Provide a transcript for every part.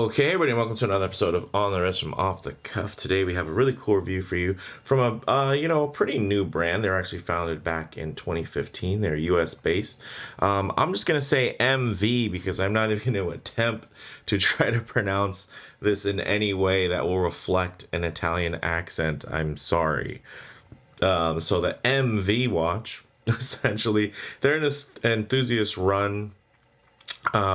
Okay, everybody, and welcome to another episode of On the Wrist from Off the Cuff. Today we have a really cool review for you from a pretty new brand. They're actually founded back in 2015. They're U.S. based. I'm just gonna say MV because I'm not even going to attempt to try to pronounce this in any way that will reflect an Italian accent. I'm sorry. So the MV watch, essentially, they're an enthusiast run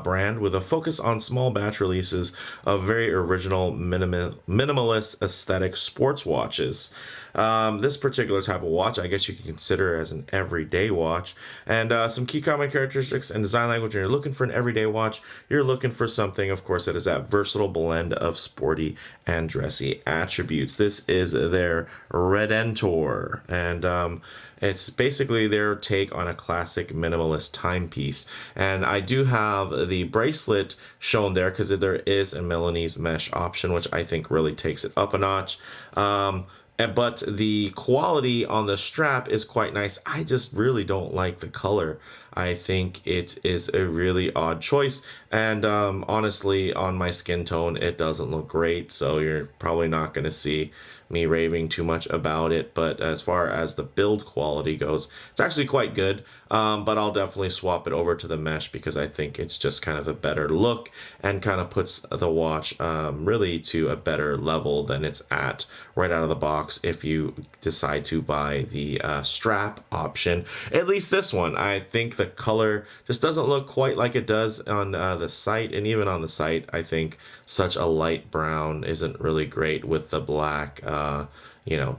brand with a focus on small batch releases of very original minimalist aesthetic sports watches. This particular type of watch I guess you can consider as an everyday watch, and some key common characteristics and design language. When you're looking for an everyday watch, you're looking for something, of course, that is that versatile blend of sporty and dressy attributes. This is their Redentore, and it's basically their take on a classic minimalist timepiece. And I do have the bracelet shown there because there is a Milanese mesh option, which I think really takes it up a notch. But the quality on the strap is quite nice. I just really don't like the color. I think it is a really odd choice, and honestly, on my skin tone, it doesn't look great, so you're probably not going to see me raving too much about it. But as far as the build quality goes, it's actually quite good. But I'll definitely swap it over to the mesh because I think it's just kind of a better look and kind of puts the watch really to a better level than it's at right out of the box if you decide to buy the strap option. At least this one, I think the color just doesn't look quite like it does on the site, and even on the site I think such a light brown isn't really great with the black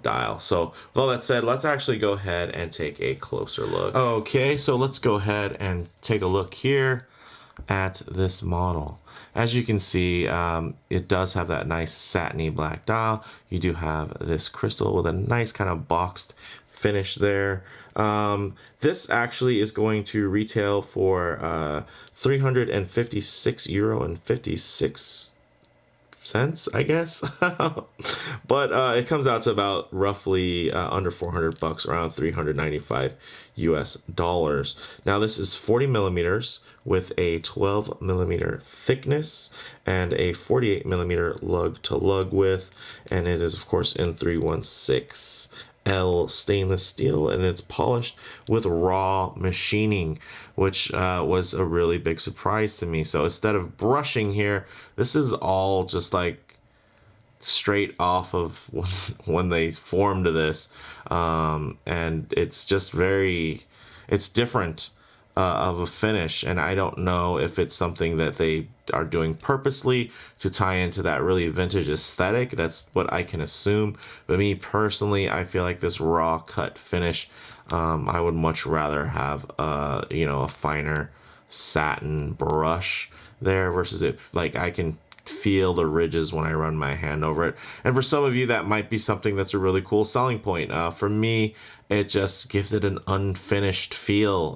dial. So with all that said, let's actually go ahead and take a closer look. Okay, so let's go ahead and take a look here at this model. As you can see, it does have that nice satiny black dial. You do have this crystal with a nice kind of boxed finish there. This actually is going to retail for 356 euro and 56 cents, I guess. But it comes out to about roughly under 400 bucks, around 395 US dollars. Now this is 40 millimeters with a 12 millimeter thickness and a 48 millimeter lug to lug width, and it is of course in 316L stainless steel, and it's polished with raw machining, which was a really big surprise to me. So instead of brushing here, this is all just like straight off of when they formed this, and it's just it's different of a finish, and I don't know if it's something that they are doing purposely to tie into that really vintage aesthetic. That's what I can assume, but me personally, I feel like this raw cut finish, I would much rather have a finer satin brush there versus it. Like, I can feel the ridges when I run my hand over it, and for some of you that might be something that's a really cool selling point. For me, it just gives it an unfinished feel,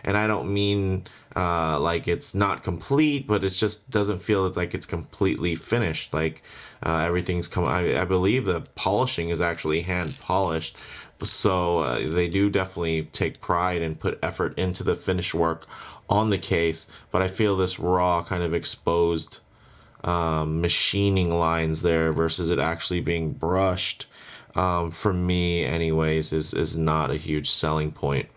and I don't mean like it's not complete, but it just doesn't feel like it's completely finished. Like everything's come. I believe the polishing is actually hand polished, so they do definitely take pride and put effort into the finish work on the case. But I feel this raw kind of exposed machining lines there versus it actually being brushed, for me anyways, is not a huge selling point.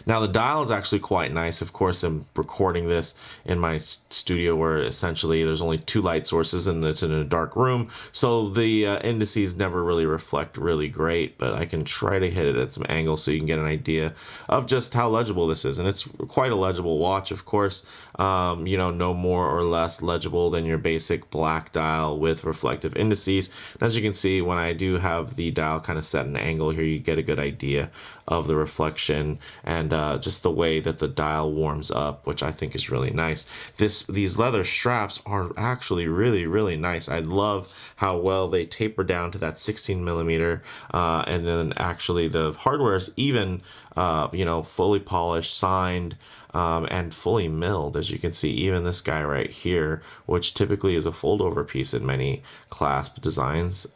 Now the dial is actually quite nice. Of course, I'm recording this in my studio where essentially there's only two light sources and it's in a dark room, so the indices never really reflect really great, but I can try to hit it at some angle so you can get an idea of just how legible this is. And it's quite a legible watch, of course. No more or less legible than your basic black dial with reflective indices. And as you can see, when I do have the dial kind of set an angle here, you get a good idea of the reflection and just the way that the dial warms up, which I think is really nice. These leather straps are actually really nice. I love how well they taper down to that 16 millimeter, and then actually the hardware is even fully polished, signed, and fully milled. As you can see, even this guy right here, which typically is a fold over piece in many clasp designs,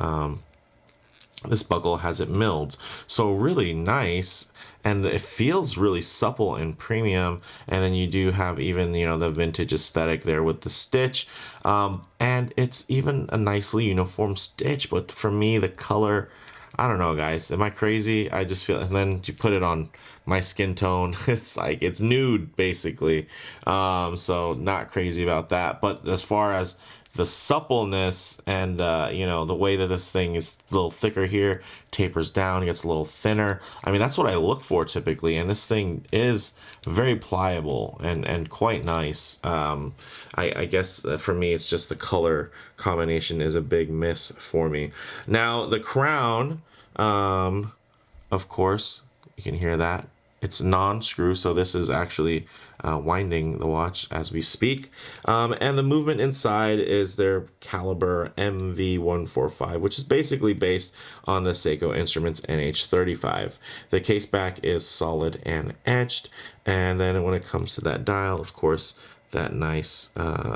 this buckle has it milled, so really nice, and it feels really supple and premium. And then you do have even, you know, the vintage aesthetic there with the stitch, and it's even a nicely uniform stitch. But for me, the color, I don't know, guys, am I crazy? I just feel, and then you put it on my skin tone, it's like it's nude basically, so not crazy about that. But as far as the suppleness and you know, the way that this thing is a little thicker here, tapers down, gets a little thinner, I mean, that's what I look for typically. And this thing is very pliable and quite nice. I guess for me, it's just the color combination is a big miss for me. Now the crown, of course, you can hear that it's non-screw, so this is actually winding the watch as we speak. And the movement inside is their caliber MV145, which is basically based on the Seiko Instruments NH35. The case back is solid and etched. And then when it comes to that dial, of course, that nice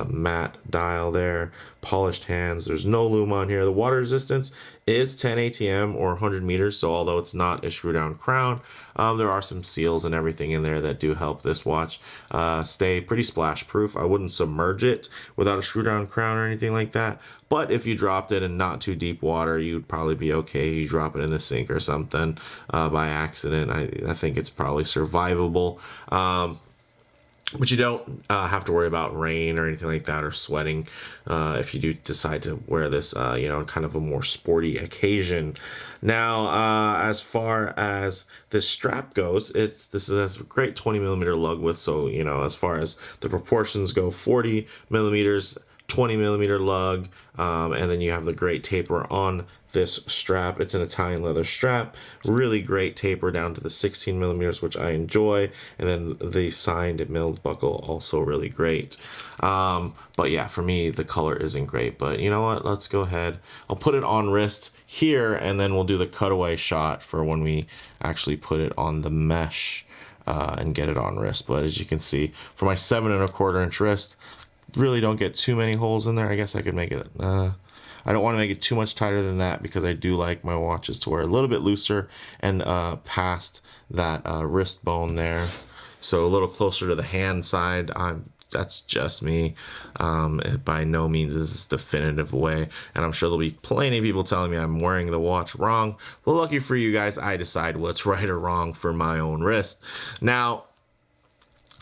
matte dial there, polished hands. There's no lume on here. The water resistance is 10 ATM or 100 meters, so although it's not a screw down crown, there are some seals and everything in there that do help this watch stay pretty splash proof. I wouldn't submerge it without a screw down crown or anything like that, but if you dropped it in not too deep water, you'd probably be okay. You drop it in the sink or something by accident, I think it's probably survivable. But you don't have to worry about rain or anything like that, or sweating if you do decide to wear this, you know, kind of a more sporty occasion. Now, as far as this strap goes, this is a great 20 millimeter lug width. So, you know, as far as the proportions go, 40 millimeters, 20 millimeter lug, and then you have the great taper on this strap. It's an Italian leather strap, really great taper down to the 16 millimeters, which I enjoy, and then the signed milled buckle, also really great. But yeah, for me, the color isn't great, but you know what, let's go ahead, I'll put it on wrist here, and then we'll do the cutaway shot for when we actually put it on the mesh and get it on wrist. But as you can see, for my 7¼ inch wrist, really don't get too many holes in there. I guess I could make it I don't want to make it too much tighter than that, because I do like my watches to wear a little bit looser and past that wrist bone there, so a little closer to the hand side. That's just me. By no means is this definitive way, and I'm sure there'll be plenty of people telling me I'm wearing the watch wrong. Well, lucky for you guys, I decide what's right or wrong for my own wrist. Now,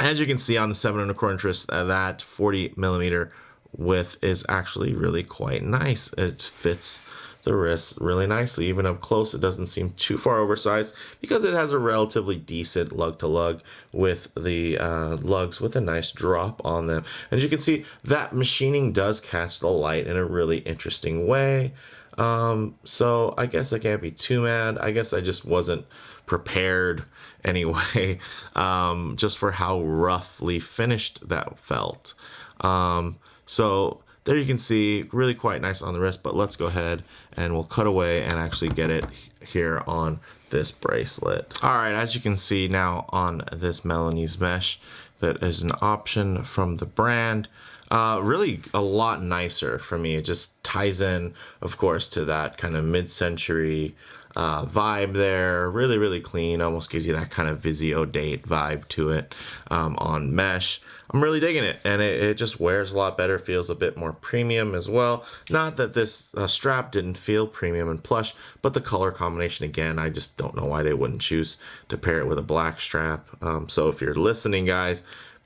as you can see on the 7¼ inch wrist, that 40 millimeter width is actually really quite nice. It fits the wrist really nicely. Even up close, it doesn't seem too far oversized, because it has a relatively decent lug to lug with the lugs with a nice drop on them. As you can see, that machining does catch the light in a really interesting way. So I guess I can't be too mad. I guess I just wasn't prepared anyway, just for how roughly finished that felt. So there you can see, really quite nice on the wrist. But let's go ahead and we'll cut away and actually get it here on this bracelet. All right, as you can see now on this Melanese mesh, that is an option from the brand. Really a lot nicer for me. It just ties in, of course, to that kind of mid-century vibe there. Really, really clean. Almost gives you that kind of Vizio date vibe to it on mesh. I'm really digging it, and it just wears a lot better, feels a bit more premium as well. Not that this strap didn't feel premium and plush, but the color combination, again, I just don't know why they wouldn't choose to pair it with a black strap. So if you're listening, guys,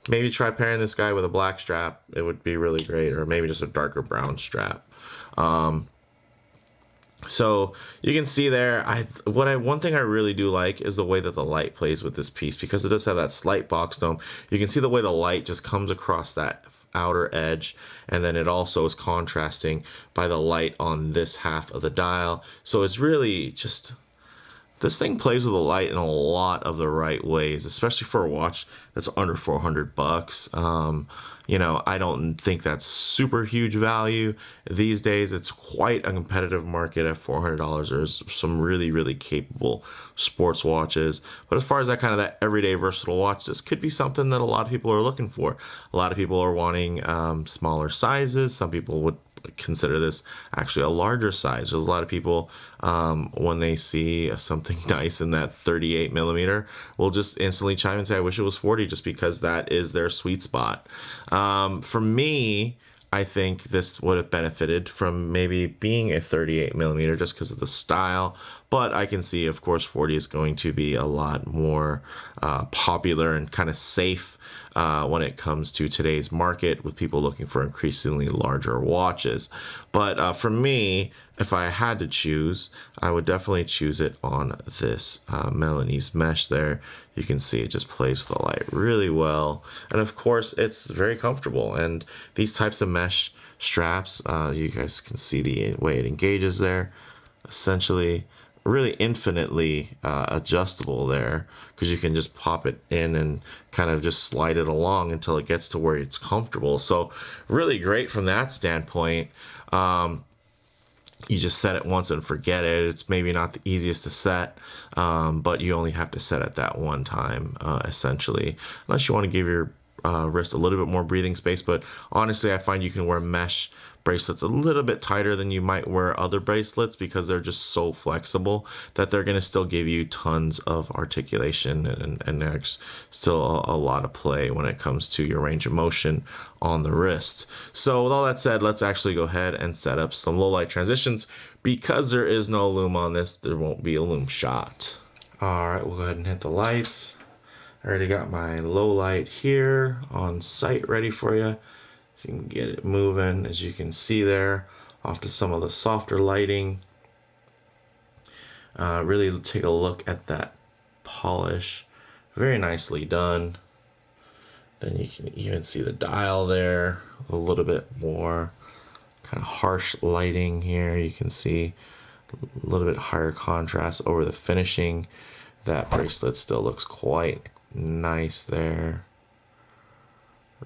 maybe try pairing this guy with a black strap. It would be really great, or maybe just a darker brown strap. So you can see there, one thing I really do like is the way that the light plays with this piece, because it does have that slight box dome. You can see the way the light just comes across that outer edge, and then it also is contrasting by the light on this half of the dial. So it's really just, this thing plays with the light in a lot of the right ways, especially for a watch that's under 400 bucks. You know, I don't think that's super huge value these days. It's quite a competitive market at $400. There's some really, really capable sports watches. But as far as that everyday versatile watch, this could be something that a lot of people are looking for. A lot of people are wanting smaller sizes. Some people would consider this actually a larger size. There's a lot of people, when they see something nice in that 38 millimeter, will just instantly chime and say, I wish it was 40, just because that is their sweet spot. For me, I think this would have benefited from maybe being a 38 millimeter just because of the style. But I can see, of course, 40 is going to be a lot more popular and kind of safe when it comes to today's market, with people looking for increasingly larger watches. But for me, if I had to choose, I would definitely choose it on this Meccaniche mesh there. You can see it just plays with the light really well. And of course, it's very comfortable. And these types of mesh straps, you guys can see the way it engages there. Essentially, really infinitely adjustable there, because you can just pop it in and kind of just slide it along until it gets to where it's comfortable. So really great from that standpoint. You just set it once and forget it. It's maybe not the easiest to set, but you only have to set it that one time, essentially, unless you want to give your wrist a little bit more breathing space. But honestly, I find you can wear mesh bracelets a little bit tighter than you might wear other bracelets, because they're just so flexible that they're going to still give you tons of articulation, and there's still a lot of play when it comes to your range of motion on the wrist. So with all that said, let's actually go ahead and set up some low light transitions. Because there is no lume on this, there won't be a lume shot. All right, we'll go ahead and hit the lights. I already got my low light here on site ready for you, so you can get it moving, as you can see there, off to some of the softer lighting. Really take a look at that polish. Very nicely done. Then you can even see the dial there, a little bit more kind of harsh lighting here. You can see a little bit higher contrast over the finishing. That bracelet still looks quite nice there.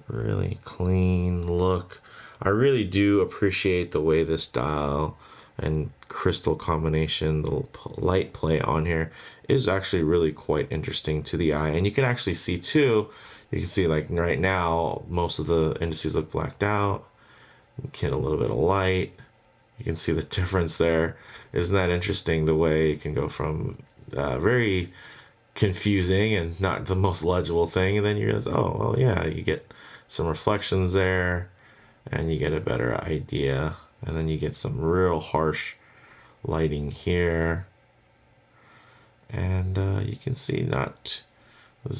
Really clean look. I really do appreciate the way this dial and crystal combination, the light play on here, is actually really quite interesting to the eye. And you can actually see too, you can see like right now, most of the indices look blacked out. You get a little bit of light. You can see the difference there. Isn't that interesting, the way it can go from very confusing and not the most legible thing, and then you realize, oh, well, yeah, you get some reflections there, and you get a better idea, and then you get some real harsh lighting here, and you can see this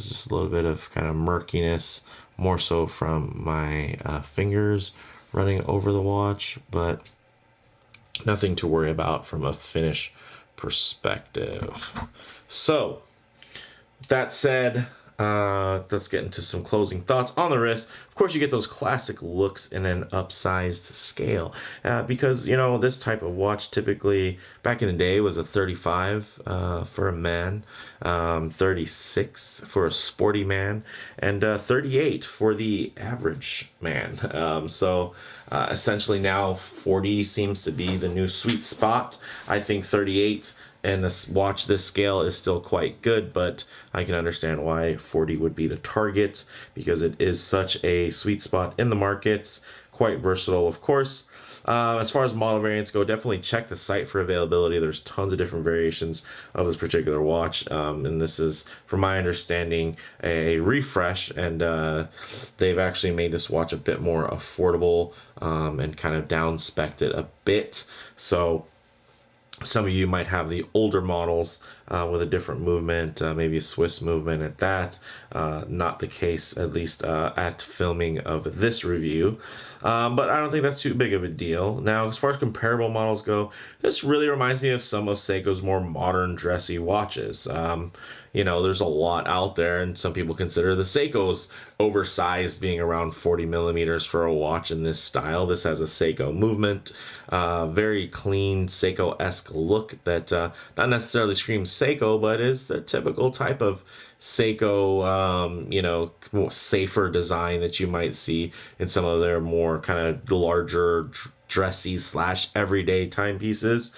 is just a little bit of kind of murkiness, more so from my fingers running over the watch, but nothing to worry about from a finish perspective. So that said, let's get into some closing thoughts on the wrist. Of course, you get those classic looks in an upsized scale, because, you know, this type of watch typically back in the day was a 35 for a man, 36 for a sporty man, and 38 for the average man. So essentially now 40 seems to be the new sweet spot. I think 38 and this watch, this scale, is still quite good, but I can understand why 40 would be the target, because it is such a sweet spot in the markets. Quite versatile, of course. As far as model variants go, definitely check the site for availability. There's tons of different variations of this particular watch, and this is, from my understanding, a refresh, and they've actually made this watch a bit more affordable, and kind of down-spec'd it a bit. So some of you might have the older models with a different movement, maybe a Swiss movement at that. Not the case, at least at filming of this review. But I don't think that's too big of a deal. Now, as far as comparable models go, this really reminds me of some of Seiko's more modern, dressy watches. You know, there's a lot out there, and some people consider the Seiko's oversized, being around 40 millimeters for a watch in this style. This has a Seiko movement, very clean Seiko-esque look that not necessarily screams Seiko, but is the typical type of Seiko, you know, more safer design that you might see in some of their more kind of larger, dressy / everyday timepieces.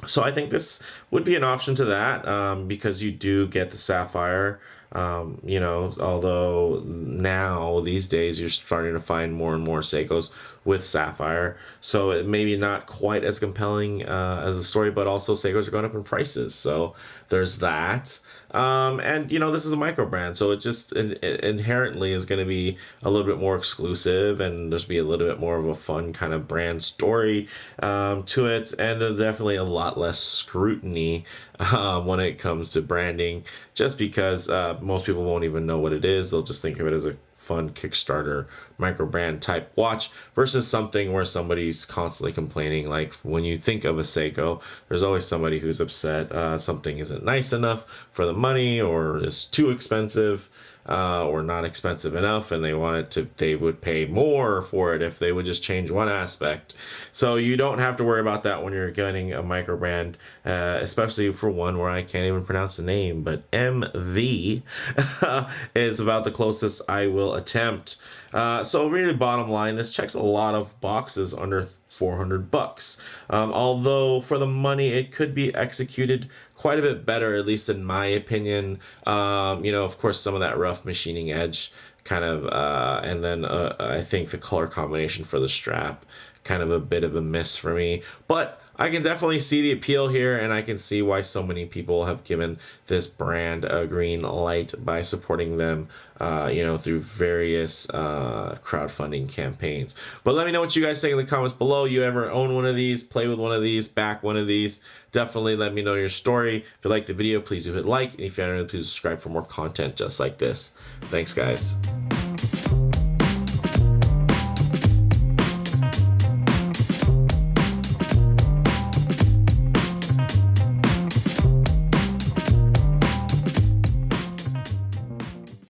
So I think this would be an option to that, because you do get the sapphire. You know, although now these days you're starting to find more and more Seikos with sapphire, so it maybe not quite as compelling as a story, but also Seikos are going up in prices, so there's that. And you know, this is a micro brand, so it just inherently is going to be a little bit more exclusive, and there's be a little bit more of a fun kind of brand story to it, and definitely a lot less scrutiny when it comes to branding, just because most people won't even know what it is. They'll just think of it as a fun Kickstarter micro brand type watch, versus something where somebody's constantly complaining. Like when you think of a Seiko, there's always somebody who's upset something isn't nice enough for the money, or is too expensive, or not expensive enough, and they would pay more for it if they would just change one aspect. So you don't have to worry about that when you're getting a micro brand, especially for one where I can't even pronounce the name, but MV is about the closest I will attempt. So really, bottom line, this checks a lot of boxes under $400. Although for the money, it could be executed quite a bit better, at least in my opinion. You know, of course, some of that rough machining edge kind of, and then I think the color combination for the strap, kind of a bit of a miss for me. But I can definitely see the appeal here, and I can see why so many people have given this brand a green light by supporting them, you know, through various crowdfunding campaigns. But let me know what you guys think in the comments below. You ever own one of these, play with one of these, back one of these? Definitely let me know your story. If you like the video, please do hit like, and if you haven't, please subscribe for more content just like this. Thanks, guys.